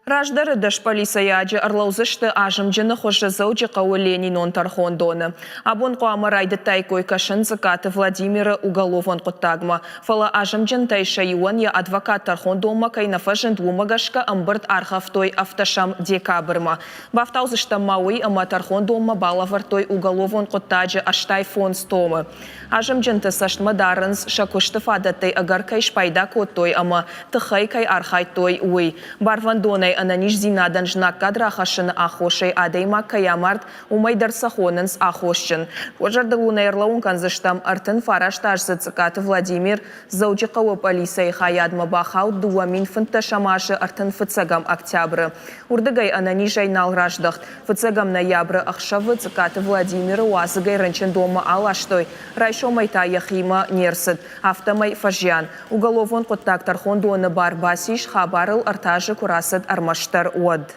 Раждары даш полисаяджи арлаузышты ажымжыны хоши зауджи Ленин он тархондоны. Абон қуамырайды тайкой кашын зыкаты Владимира уголовон құттагма. Фала ажымжын тайша юан я адвокат тархондома кайнафажын двумагашка амбырт архавтой автошам декабрма. Бафтаузышта мауи ама тархондома балавартой уголовон құттаджи аштай фон стомы. Ажымжын тысашма дарынс шакушты фадаттай агаркайш пайда коттой ама тыхай кай архайтой уй. Барвандонай ананиш зинадан жнак кадрахашын ахошей адейма каямарт умайдар сахонынс ахошчын. Ожарды лунайрлаун канзыштам артын фараштажсы цикаты Владимир заучикауы полисай хаядма бахау дуамин фынташамашы артын фыцагам октябры. Урдыгай ананишай налраждах. Фыцагам ноябры ахшавы цикаты Владимира уазыгай рынчын дома алаштой. Райшомай та яхима нерсыд. Автомай фажьян. Уголовон құттак тархондуаны бар басиш хабарыл артажы курасыд армаштар уад.